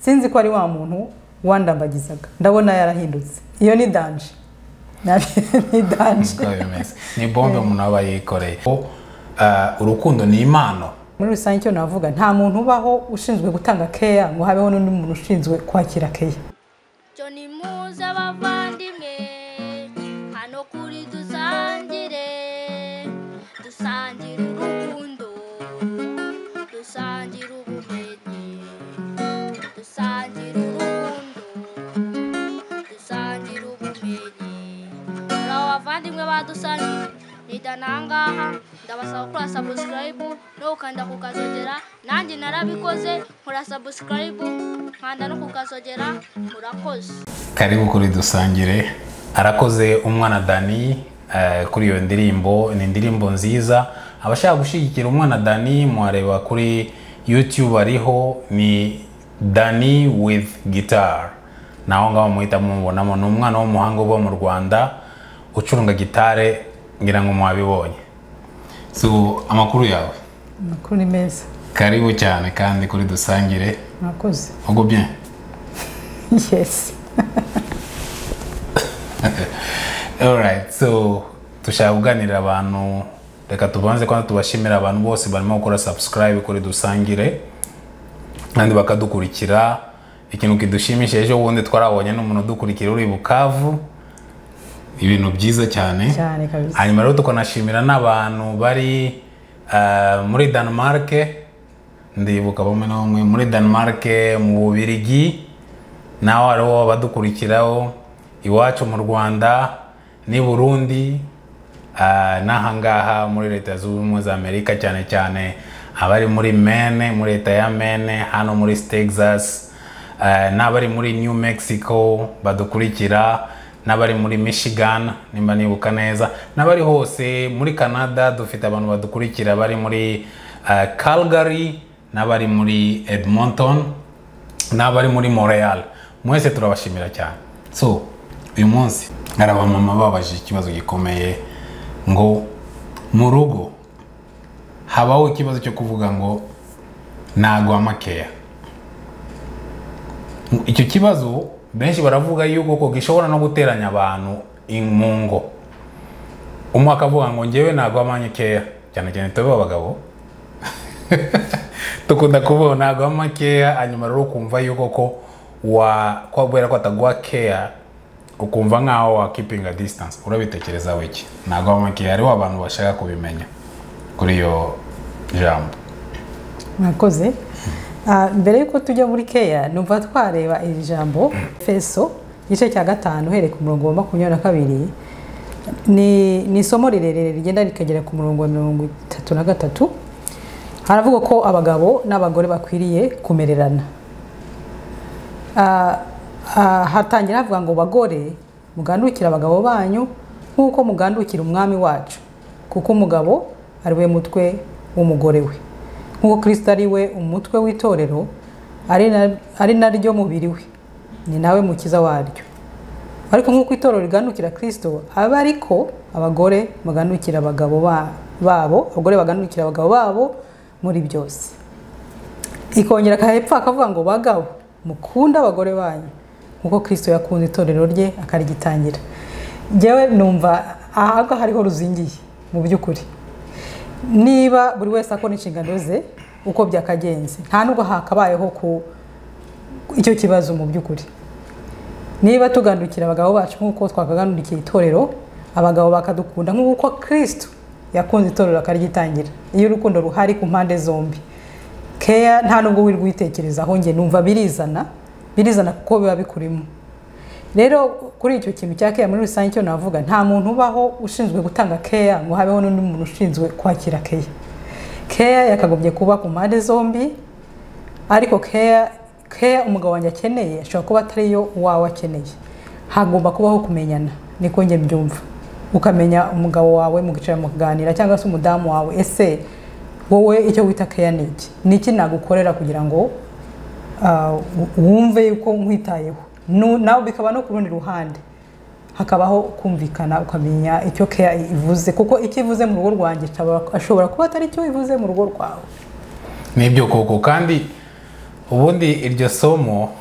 sinzi ko ari wa muntu wandambagizaga ndabona yarahindutse iyo ni danje ni danje ni bombe umuntu aba yikoreye urukundo ni impano muri rusange cyo navuga nta muntu ubaho ushinzwe gutanga care ngo habeho n'undi muntu ushinzwe kwakira care cyo ni muze abavandimwe hano kuri dusangire urukundo dusangire ubumenyi dusangire urukundo dusangire ubumenyi abavandimwe badusangire nidanangaha ndabasaba kuri subscribe no ukanda kukazogera nanjye narabikoze kuri subscribe nkanda no kukazogera murakoze karibu kuri dusangire arakoze umwana Dani kuri iyo ndirimbo ni indirimbo nziza abashaka gushigikira umwana Dani mwareba kuri YouTube ariho ni Dani with guitar naho ngaho muhita mubonamo ni umwana w'umuhanga wo mu Rwanda ucurunga gitare ngira ngo mwabibonye so amakuru yawe amakuru ni meza karibu cyane kandi kuri dusangire mwakoze ugo bien yes all right so tushaka abantu reka tubanze ko tubashimira abantu bose barimo gukora subscribe kuri dusangire kandi bakadukurikira ikintu kidushimishije ejo wundi twarabonye n'umuntu dukurikira uri Bukavu ibintu byiza cyane kabisa hanyuma rero tukanashimira n'abantu bari muri Denmark ndibuka bamwe n'umwe muri Denmark mu Bubiligi naho ariho badukurikiraho iwacu mu Rwanda ni Burundi n'ahangaha muri leta z'Ubumwe ubumwe za Amerika cyane cyane abari muri Maine muri leta ya Maine hano muri Texas n'abari muri New Mexico badukurikira n'abari muri Michigan nimba nibuka neza n'abari hose muri Canada dufite abantu badukurikira bari muri Calgary n'abari muri Edmonton n'abari muri Montreal mwese turabashimira cyane so uyu munsi araba mama babaje ikibazo gikomeye ngo mu rugo habaho ikibazo cyo kuvuga ngo nago amakeya icyo kibazo benshi baravuga yuko ko gishobora no guteranya abantu imungo umwe akavuga ngo ngewe nago amakeya cyane cyane tobe abagabo tukunda kubona nago amakeya hanyuma rero kumva yuko ko kwabwera ko atagwa care ukumva nkaho wa keeping a distance urabitekereza wiki nago amakeya ari abantu bashaka kubimenya kuri yo jambo mwakoze mbere yuko tujya muri care numva twareba iri jambo Efeso igice cya 5 uhereye ku murongo wa 22 ni isomo rirerere rigenda rikagera ku murongo wa 33 haravuga ko abagabo n'abagore bakwiriye kumererana hatangira havuga ngo bagore mugandukira abagabo banyu nkuko mugandukira umwami wacu kuko umugabo ari we mutwe w'umugore we nkuko Kristo ari we umutwe w'itorero ari naryo mubiri we ni nawe mukiza waryo ariko nkuko itorero rigandukira Kristo aba ariko abagore bagandukira abagabo babo abagore bagandukira abagabo babo muri byose ikongera kahepfa akavuga ngo bagabo mukunda abagore banyu nkuko Kristo yakunze itorero rye akarigitangira jewe numva ahanga hariho ruzingiye mu byukuri niba buri wese akora inshingano ze uko byakagenze nta nubwo hakabayeho ku icyo kibazo mu byukuri niba tugandukira abagabo bacu nkuko twakagandukira itorero abagabo bakadukunda nkuko Kristo yakunze itorero akarigitangira iyo urukundo ruhari ku mpande zombi care nta nubwo wirwitekerezaho nge numva birizana kuko biba bikurimo rero kuri icyo kintu cya care muri rusange cyo navuga nta muntu ubaho ushinzwe gutanga care ngo habeho n'undi muntu ushinzwe kwakira care yakagobye kuba ku mpande zombi ariko care umugabo wanjye akeneye ashobora kuba atari yo wawe akeneye hagomba kubaho kumenyana niko nge mbyumva ukamenya umugabo wawe mugicara mukaganira cyangwa se umudamu wawe ese wowe icyo wita care niki nagukorera kugira ngo wumve yuko nkwitayeho nawe bikaba no ku rundi ruhande hakabaho kumvikana ukamenya icyo care ivuze kuko ikivuze mu rugo rwanjye ashobora kuba atari cyo ivuze mu rugo rwawe nibyo koko kandi ubundi iryo somo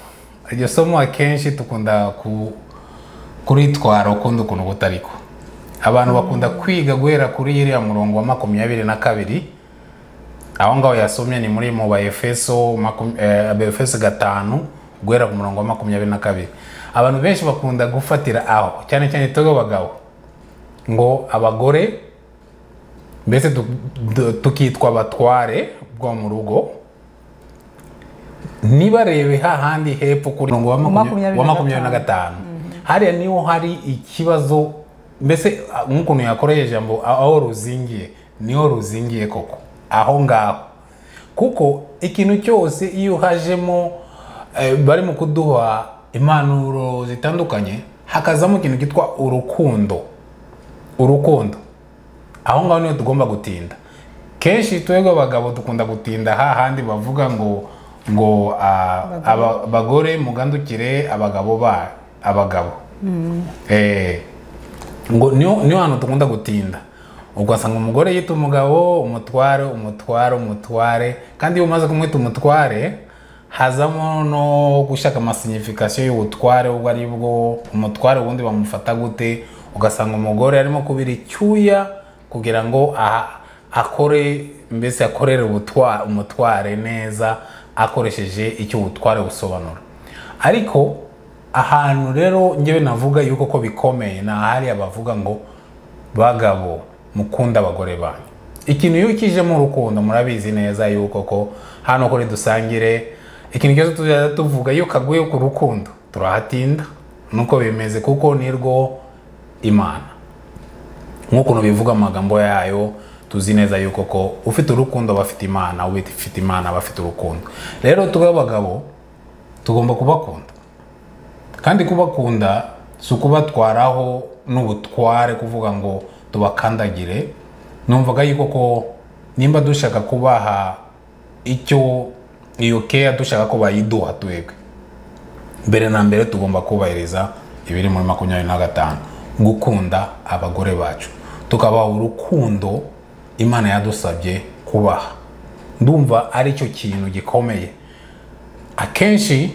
akenshi tukunda kuritwara ukundi ukuntu butariko. Abantu bakunda kwiga guhera kuri iriya murongo wa 22 aho ngaho yasomye ni muri mu Efeso 5 guhera ku murongo wa 22. Abantu benshi bakunda gufatira aho cyane cyane togo bagabo ngo abagore mbese tukitwa abatware bwo mu rugo, nibarebe hahandi hepfo kuri murongo wa 25 hariya niho hari ikibazo, mbese nk'ukuntu yakoreye ijambo aho ruzingiye, niho ruzingiye koko aho ngaho. Kuko ikintu cyose iyo hajemo bari mu kuduha impanuro zitandukanye hakazamo ikintu kitwa urukundo, aho ngaho niho tugomba gutinda. Kenshi twebwe abagabo dukunda gutinda hahandi bavuga ngo abagore mugandukire abagabo ngo niyo hantu dukunda gutinda. Ugasanga umugore yita umugabo umutware, kandi iyo umaze kumwita umutware hazamo no gushaka amasignification y'ubutware, ubwo ari bwo umutware ubundi bamufata gute. Ugasanga umugore arimo kubira icyuya kugira ngo akore, mbese akorere umutware neza akoresheje icyo ubutware busobanura. Ariko ahantu rero ngewe navuga yuko ko bikomeye na hari abavuga ngo bagabo mukunda abagore banyu. Ikintu iyo kije mu rukundo murabizi neza yuko ko hano kuri dusangire ikintu cyose tujya tuvuga iyo kaguye ku rukundo turahatinda, nuko bimeze kuko nirwo Imana nk'ukuntu bivuga amagambo yayo. Tuzi neza yuko ko ufite urukundo bafite Imana, ufite Imana bafite urukundo. Rero tugaba abagabo tugomba kubakunda, kandi kubakunda si ukubatwaraho n'ubutware kuvuga ngo tubakandagire. Numvaga yuko ko nimba dushaka kubaha icyo iyo care dushaka ko bayiduha twebwe, mbere na mbere tugomba kubahiriza ibiri muri 25, gukunda abagore bacu, tukabaha urukundo Imana yadusabye kubaha. Ndumva ari cyo kintu gikomeye. Akenshi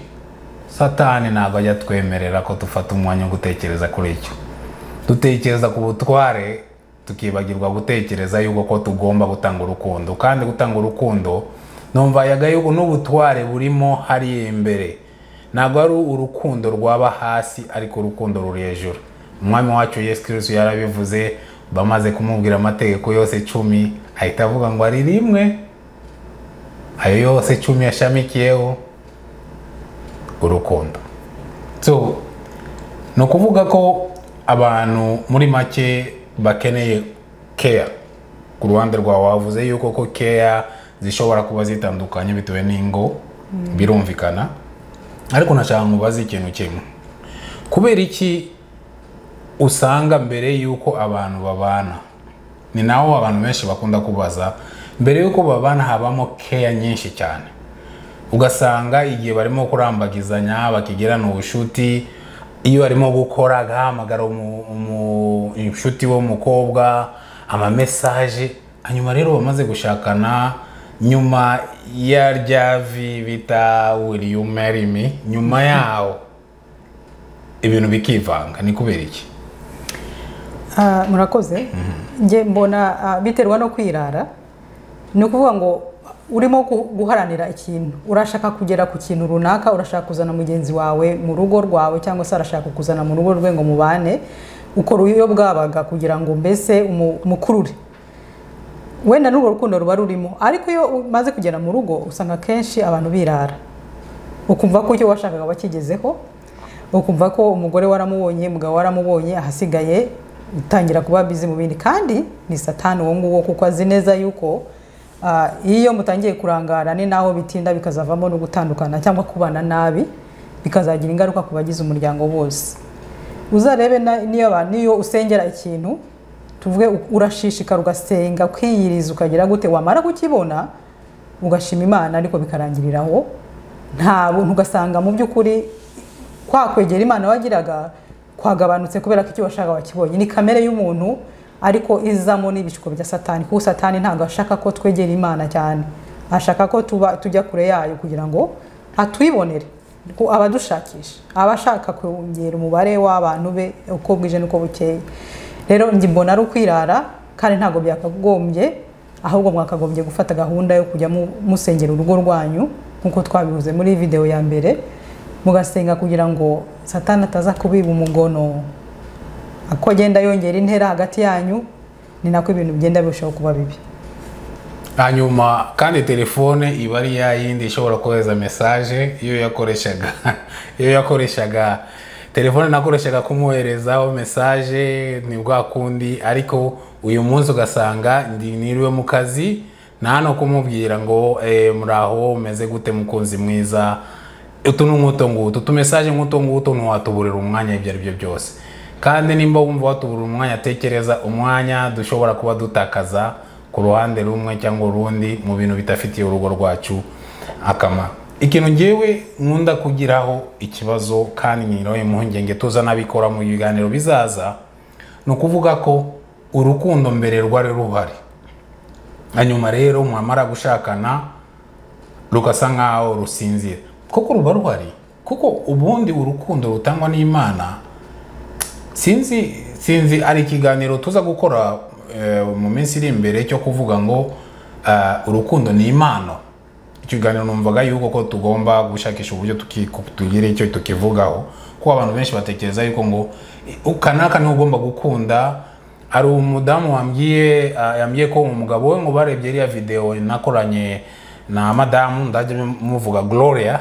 Satani ntabwo ajya twemerera ko dufata umwanya wo gutekereza kuri icyo. Dutekereza ku butware tukibagirwa gutekereza yuko ko tugomba gutanga urukundo, kandi gutanga urukundo numva yaga yuko n'ubutware burimo hari imbere. Ntabwo ari urukundo rwaba hasi, ariko urukundo ruri hejuru. Umwami wacu Yesu Kristo yarabivuze, bamaze kumubwira amategeko yose 10 ahita avuga ngo ari rimwe, ayo yose 10 yashamikiyeho urukundo. So no kuvuga ko abantu muri make bakeneye care. Ku ruhande rwawe wavuze yuko ko care zishobora kuba zitandukanye bitewe n'ingo, birumvikana. Ariko nashaka mubaze ikintu kimwe, kubera iki usanga mbere yuko abantu babana, ni naho abantu benshi bakunda kubaza, mbere yuko babana habamo care nyinshi cyane. Ugasanga igihe barimo kurambagizanya bakigirana ubushuti, iyo arimo gukora agahamagara inshuti w'umukobwa ama message, hanyuma rero bamaze gushakana, nyuma ya ryavi bita will you marry me, nyuma yaho ibintu bikivanga. Ni kubera iki? Murakoze. Nge mbona biterwa no kwirara. Ni ukuvuga ngo urimo guharanira ikintu, urashaka kugera ku kintu runaka, urashaka kuzana mugenzi wawe mu rugo rwawe, cyangwa se arashaka kuzana mu rugo rwe ngo mubane, ukora uyo bwabaga kugira ngo mbese umukurure. Wenda n'urwo rukundo ruba rurimo, ariko iyo umaze kugera mu rugo usanga kenshi abantu birara. Ukumva ko icyo washakaga bakigezeho, ukumva ko umugore waramubonye, umugabo waramubonye, ahasigaye utangira kuba busy mu bindi. Kandi ni Satani wo nguwo, kuko azi neza yuko iyo mutangiye kurangara ni naho bitinda bikazavamo no gutandukana cyangwa kubana nabi, bikazagira ingaruka ku bagize umuryango bose. Uzarebe niyo usengera ikintu, tuvuge urashishikara ugasenga kwiyiriza ukagira gute, wamara kukibona ugashima Imana, ariko bikarangiriraho. Ntabwo ntugasanga mu by'ukuri kwa kwegera Imana wagiraga kwagabanutse kubera ko icyo washaka wakibonye. Ni kamere y'umuntu, ariko izamo n'ibishuko bya Satani. Kuko Satani ntabwo ashaka ko twegera Imana cyane, ashaka ko tujya kure yayo kugira ngo atwibonere abadushakisha abashaka kongera umubare w'abantu be uko bwije nuko bukeye. Rero njye mbona ari ukwirara kandi ntago byakagombye, ahubwo mwakagombye gufata gahunda yo kujya musengera urugo rwanyu nkuko twabivuze muri video ya mbere, mugasenga kugira ngo Satani ataza kubiba umugono ako agenda yongera intera hagati yanyu, ni nako ibintu bigenda birushaho kuba bibi. Hanyuma kandi telefone iba ari ya yindi ishobora kohereza message iyo yakoreshaga telefone nakoreshaga kumuherezaho message ni bwa kundi, ariko uyu munsi ugasanga niriwe mu kazi nta no kumubwira ngo muraho umeze gute mukunzi mwiza, utu n'umuto ngutu tu message nguto nguto ntiwatuburira umwanya ibyo ari byo byose. Kandi nimba wumva watuburira umwanya, tekereza umwanya dushobora kuba dutakaza ku ruhande rumwe cyangwa urundi mu bintu bitafitiye urugo rwacu akamaro. Ikintu ngewe nkunda kugiraho ikibazo kandi nyiroye muhingenge tuza nabikora mu biganiro bizaza, no kuvuga ko urukundo mbere rwari ruhari, hanyuma rero mwamara gushakana rugasa nkaho rusinzira. Koko ruba ruhari, kuko ubundi urukundo rutangwa n'Imana. Sinzi ari ikiganiro tuza gukora mu minsi iri imbere cyo kuvuga ngo urukundo ni impano. Ikiganiro numvaga yuko ko tugomba gushakisha uburyo tugire icyo tukivugaho, kuko abantu benshi batekereza yuko ngo ukanaka ni ugomba gukunda. Ari umudamu yambwiye ko umugabo we ngo barebye iriya video nakoranye na madamu ndaje muvuga Gloria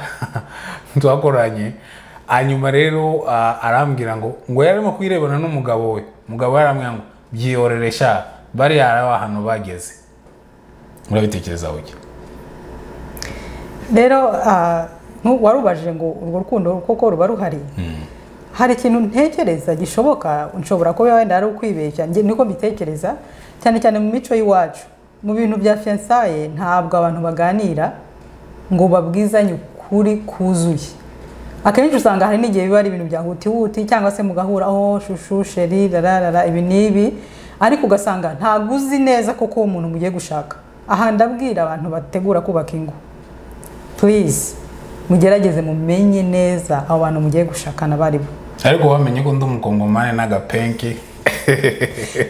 twakoranye, hanyuma rero arambwira ngo yarimo kwirebana n'umugabo we. Umugabo yaramwira ngo byiyoreresha bari ahantu bageze. Murabitekereza uki? Rero warubajije ngo urwo rukundo koko ruba ruhari. Hari ikintu ntekereza gishoboka, nshobora kuba wenda ari ukwibeshya, niko mbitekereza, cyane cyane mu mico y'iwacu. Mu bintu bya fiançailles ntabwo abantu baganira ngo babwizanye ukuri kuzuye. Akenshi usanga hari n'igihe biba ari ibintu bya huti cyangwa se mugahura shushu sheri rarara ibi nibi, ariko ugasanga ntabwo uzi neza koko umuntu mugiye gushaka. Aha ndabwira abantu bategura kubaka ingo, please mugerageze mumenye neza abo bantu mugiye gushakana bari bo. Ariko wamenye ko ndumukongomane n'agapenke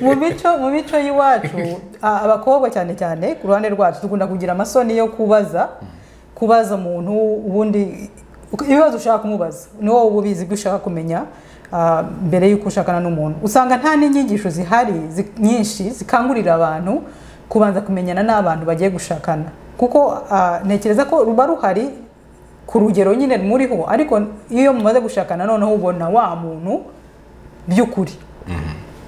mu mico y'iwacu abakobwa cyane cyane ku ruhande rwacu dukunda kugira amasoni yo kubaza umuntu ubundi ibibazo ushaka kumubaza, ni wowe ubizi ibyo ushaka kumenya mbere y'uko ushakana n'umuntu. Usanga nta n'inyigisho zihari nyinshi zikangurira abantu kubanza kumenyana n'abantu bagiye gushakana, kuko ntekereza ko ruba ruhari ku rugero nyine muriho, ariko iyo mumaze gushakana noneho ubona wa muntu by'ukuri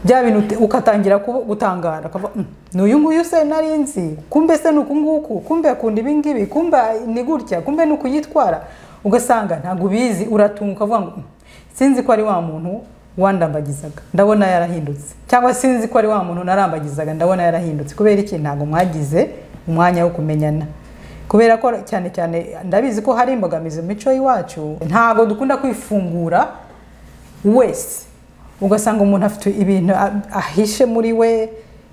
bya bintu ukatangira gutangara akava n'uyu nguyu se narinzi, kumbe se nuku nguku, kumbe akunda ibi ngibi, kumbe ni gutya, kumbe nuko yitwara. Ugasanga ntago ubizi, uratunga ukavuga ngo sinzi ko ari wa muntu wandambagizaga ndabona yarahindutse, cyangwa sinzi ko ari wa muntu narambagizaga ndabona yarahindutse. Kubera iki? Ntago mwagize umwanya wo kumenyana. Kubera ko cyane cyane ndabizi ko hari imbogamizi mu mico y'iwacu, ntago dukunda kwifungura wese. Ugasanga umuntu afite ibintu ahishe muri we,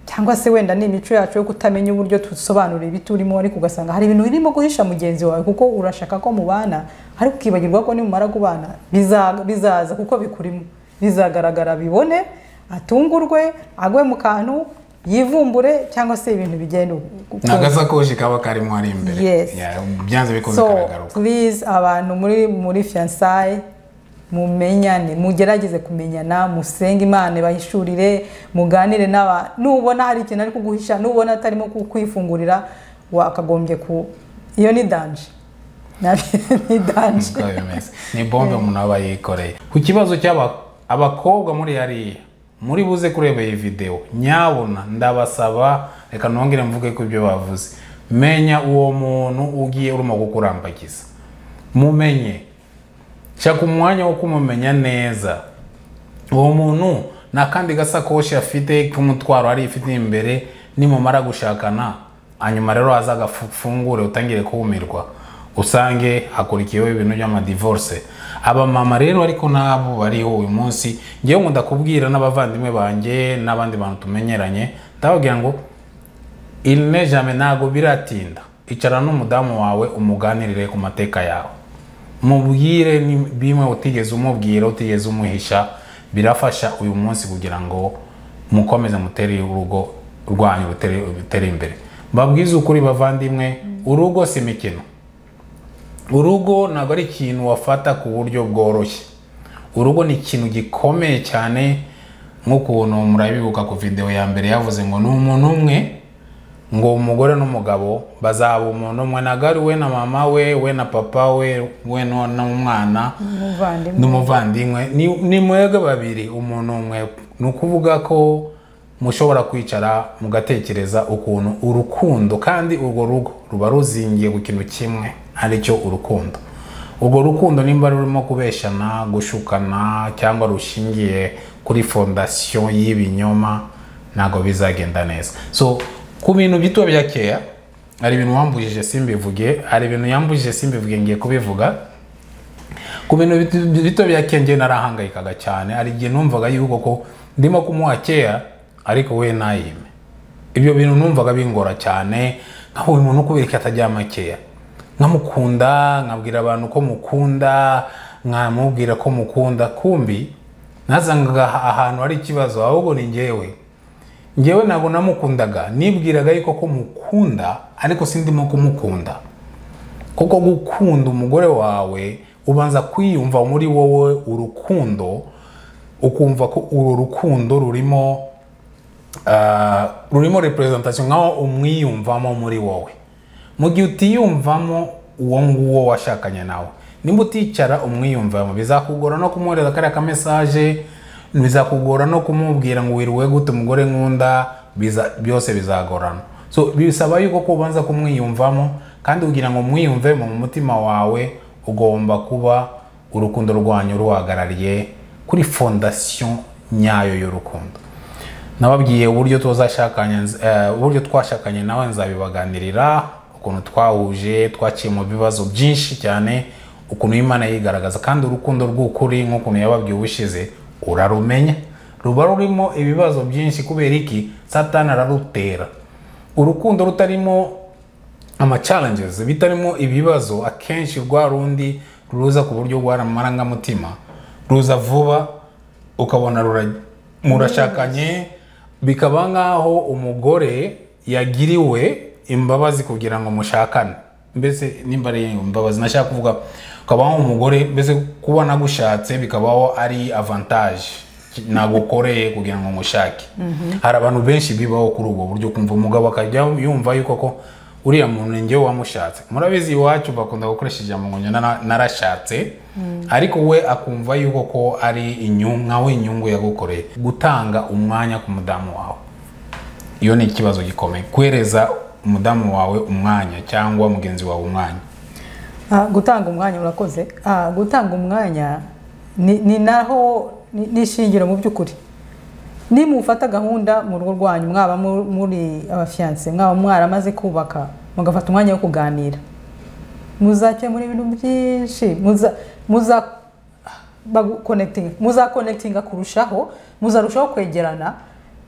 cyangwa se wenda ni imico yacu yo kutamenya uburyo tusobanura ibiturimo, ariko ugasanga hari ibintu birimo guhisha mugenzi wawe kuko urashaka ko mubana, ariko ukibagirwa ko nimumara kubana bizaza kuko bikurimo, bizagaragara, bibone, atungurwe, agwe mu kantu, yivumbure, cyangwa se ibintu bigenda nagasakoshi kaba karimo ari imbere. Yes. Byanze bikunze karagaruka. So please abantu muri fiançailles mumenyane, mugerageze kumenyana, musenga Imana bahishurire, muganire n'aba. Nubona hari ikintu ari kuguhisha, nubona atarimo kwifungurira, wakagombye iyo ni danger. Ni danger. Ni bombe umuntu aba yikoreye. Ku kibazo cy'abakobwa muri yari muri buze kureba iyi video, nyabona ndabasaba reka nongere mvuge ko ibyo bavuze. Menya uwo muntu ugiye urimo gukurambagiza, mumenye, shaka umwanya wo kumumenya neza. Uwo muntu nakandi gasakoshi afite kumutwaro ari ifite imbere, nimumara gushakana hanyuma rero azagafungure utangire kumirwa, usange hakurikiyeho ibintu by'ama divorce. Aba mama rero ariko nabo bariho uyu munsi, ngiye nkunda kubwira n'abavandimwe banjye n'abandi bantu tumenyeranye, ndababwira ngo il n'est jamais, nago biratinda, icara n'umudamu wawe umuganirire ku mateka yawe. mubwire bimwe utigeze umubwira utigeze umuhisha birafasha uyu munsi kugira ngo mukomeze mutere urugo rwanyu rutere imbere. Babwize ukuri bavandimwe, urugo si imikino. Urugo ntabwo ari ikintu wafata ku buryo bworoshye. Urugo ni ikintu gikomeye cyane, nk'ukuntu murabibuka ku video ya mbere yavuze ngo ni umuntu umwe, ngo umugore n'umugabo bazaba umuntu umwe, nagari we na mama we na papa we n'umwana n'umuvandimwe, ni mwebwe babiri umuntu umwe. Ni ukuvuga ko mushobora kwicara mugatekereza ukuntu urukundo, kandi urwo rugo ruba ruzingiye ku kintu kimwe aricyo urukundo. Urwo rukundo nimba rurimo kubeshana, gushukana cyangwa rushingiye kuri fondation y'ibinyoma, ntago bizagenda neza. So ku bintu bito bya kera, hari ibintu wambujije simbivuge, hari ibintu yambujije simbivuge ngiye kubivuga. Ku bintu bito bya kera narahangayikaga cyane, hari igihe numvaga yuko ko ndimo kumuha kera ariko we nayime. Ibyo bintu numvaga bingora cyane, nkaho uyu muntu kubera ko atajyama kera. Nkamukunda, nkabwira abantu ko mukunda, nkamubwira ko mukunda, kumbi nazangaga ahantu hari ikibazo, ahubwo ni njyewe ntabwo namukundaga, nibwiraga yuko ko mukunda ariko sindimo kumukunda. Kuko gukunda umugore wawe ubanza kwiyumva muri wowe urukundo, ukumva ko uru rukundo rurimo representation nkaho umwiyumvamo muri wowe. Mu gihe utiyumvamo uwo nguwo washakanye nawe, nimba uticara umwiyumvamo, bizakugora no kumwohereza kariya ka message, bizakugora no kumubwira ngo wiriwe gute umugore nkunda, byose bizagorana. So bisaba yuko kubanza kumwiyumvamo, kandi kugira ngo mwiyumvemo mu mutima wawe ugomba kuba urukundo rwanyu ruhagarariye kuri fondation nyayo y'urukundo. Nababwiye uburyo twashakanye nawe nzabibaganirira, ukuntu twahuje, twaciye mu bibazo byinshi cyane, ukuntu Imana yigaragaza, kandi urukundo rw'ukuri nk'ukuntu yababwiye ubushize urarumenya, ruba rurimo ibibazo byinshi. Kubera iki? Satani ararutera. Urukundo rutarimo challenges, bitarimo ibibazo, akenshi rwa rundi ruza ku buryo bw'amarangamutima, ruza vuba, ukabona murashakanye, bikaba nkaho umugore yagiriwe imbabazi kugira ngo mushakane. Mbese nimba ari imbabazi nashaka kuvuga, ukabaho umugore mbese kuba nagushatse bikabaho ari avantage nagukoreye kugira ngo mushake. Hari abantu benshi bibaho kuri ubwo buryo, kumva umugabo akajya yumva yuko ko uriya muntu njyewe wamushatse. Murabizi iwacu bakunda gukoresha ijambo ngo narashatse, ariko we akumva yuko ko ari inyungu yagukoreye. Gutanga umwanya ku mudamu wawe, iyo ni ikibazo gikomeye. Kwereza umudamu wawe umwanya cyangwa mugenzi wawe umwanya. Gutanga umwanya, urakoze. Gutanga umwanya ni naho nishingiro mu by'ukuri. Nimufata gahunda mu rugo rwanyu, mwaba muri abafiance, mwaba mwaramaze kubaka, mugafata umwanya wo kuganira, muzakemura ibintu byinshi, muza connecting kurushaho, muzarushaho kwegerana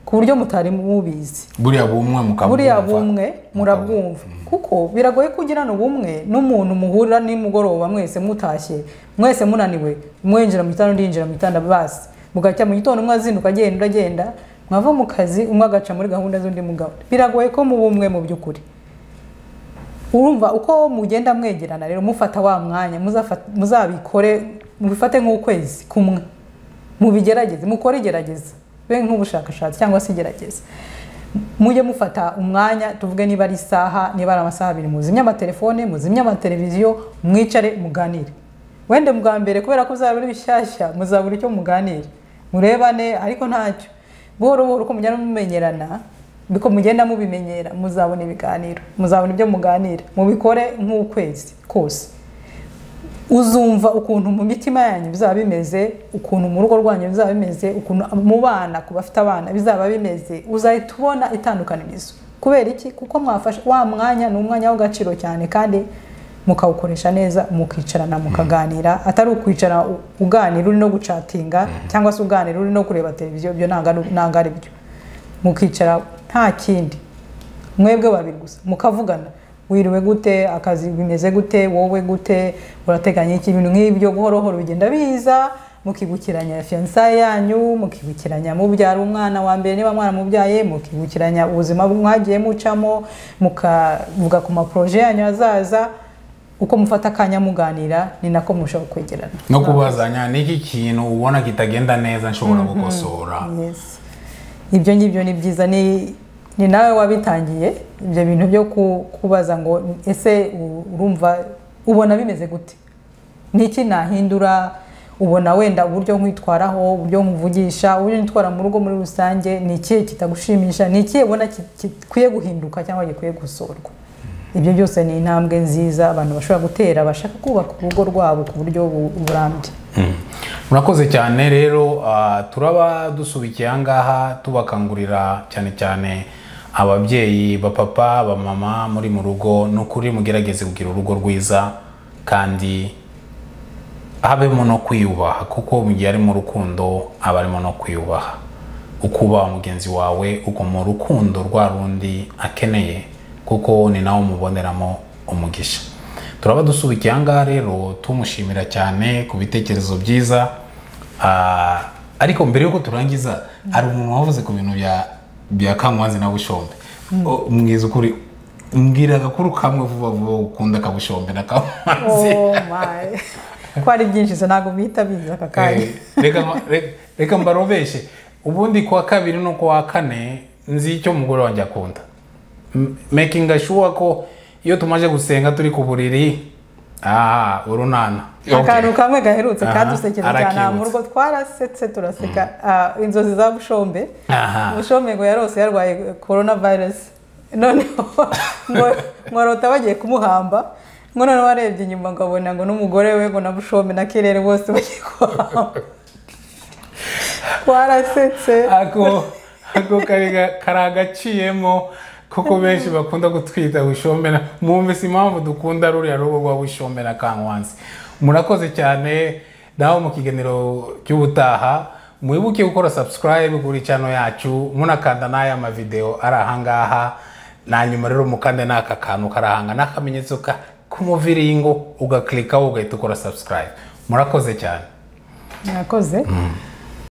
ku buryo mutari mubizi. Buriya bumwe murabwumva. Kuko biragoye kugirana ubumwe n'umuntu muhurira nimugoroba mwese mutashye, mwese munaniwe, mwinjira mu gitanda ndinjira mu gitanda, basi mugacya mu gitondo mwazinduka agenda, mwava mu kazi umwe agaca muri gahunda z'undi mugabo. Biragoye ko mu bumwe mu by'ukuri. Urumva uko mugenda mwegerana rero, mufata wa mwanya, muzabikore, mubifate nk'ukwezi kumwe, mubigerageze, mukore igerageza, be nk'ubushakashatsi cyangwa se igerageza. Mujye mufata umwanya, tuvuge niba ari isaha, niba ari amasaha 2, muzimya amatelefone, muzimya amateleviziyo, mwicare muganire. Wende bwa mbere kubera ko uzabura bishyashya, muzabura icyo muganire, murebane, ariko ntacyo. Buhoro uko mujyana mumenyerana, biko mugenda mubimenyera, muzabona ibiganiro, muzabona ibyo muganira, mubikore nk'ukwezi kose. Uzumva ukuntu mu mitima yanyu bizaba bimeze, ukuntu mu rugo rwanyu bizaba bimeze, ukuntu mu bana ku bafite abana bizaba bimeze, uzahita ubona itandukanirizo. Kubera iki? Kuko mwafashe wa mwanya, ni umwanya w'agaciro cyane, kandi mukawukoresha neza, mukicarana mukaganira, atari ukwicara uganira uri no gucatinga cyangwa se uganira uri no kureba televiziyo. Byo nanga ari byo. Mukicara nta kindi, mwebwe babiri gusa, mukavugana, wiriwe gute, akazi bimeze gute, wowe gute, urateganya iki, ibintu nk'ibyo buhoro bigenda biza mukibukiranya fiançailles yanyu, mukibukiranya mubyara umwana wa mbere niba mwana mubyaye, mukibukiranya ubuzima mwagiye mucamo, mukavuga ku ma projet yanyu azaza, uko mufata akanya muganira ni nako mushaho kwegerana no kubazanya niki kintu ubona kitagenda neza nshobora gukosora. Yes, ibyo ngibyo ni byiza, ni nawe wabitangiye ibyo bintu byo kubaza ngo ese urumva ubona bimeze gute, niki nahindura, ubona wenda uburyo nkwitwaraho, uburyo nkuvugisha, uburyo nitwara mu rugo muri rusange, niki kitagushimisha, niki ubona kikwiye guhinduka cyangwa gikwiye gusorwa. Ibyo byose ni intambwe nziza abantu bashobora gutera bashaka kubaka urugo rwabo ku buryo burambye. Murakoze cyane rero, turaba dusubikiye ahangaha tubakangurira cyane cyane ababyeyi bapapa bamama muri mu rugo, n'ukuri mugerageze kugira urugo rwiza kandi habemo no kwiyubaha, kuko mu gihe ari mu rukundo aba arimo no kwiyubaha, ukuba mugenzi wawe uko mu rukundo rwa rundi akeneye, kuko ni nawe umuboneramo umugisha. Turaba dusubikiye ahangaha rero tumushimira cyane ku bitekerezo byiza, ariko mbere yuko turangiza ari umuntu wavuze ku bintu bya Kankwanzi na Bushombe. Mwiza ukuri mbwira agakuru kamwe vuba vuba ukunda Kabushombe na Kankwanzi. Oh my, ko ari byinshi se ntago bihita biza aka kanya. Reka mbarobeshe, ubundi kwa kabiri no kwa kane nzi icyo umugore wanjye akunda, making sure ko iyo tumaje gusenga turi ku buriri urunana akantu kamwe gaherutse kadusekera cyane mu rugo, twarasetse turaseka, inzozi za Bushombe. Bushombe ngo yarose yarwaye coronavirus, none ngo rota bagiye kumuhamba, ngo none warebye inyuma ngabona ngo n'umugore we ngo na Bushombe na Kirere bose bagiye kuhamba. Twarasetse ako karagaciyemo, kuko benshi bakunda gutwita Bushombe na mwumvise impamvu dukunda ruriya rugo rwa Bushombe na Kankwanzi. Murakoze cyane, naho mu kiganiro cy'ubutaha mwibuke gukora subscribe kuri channel yacu, munakanda n'aya ma video ari ahangaha, na nyuma rero mukande n'aka kantu karahanga n'akamenyetso kumuviringo ugaklikaho ugahita ukora subscribe. Murakoze cyane. Murakoze.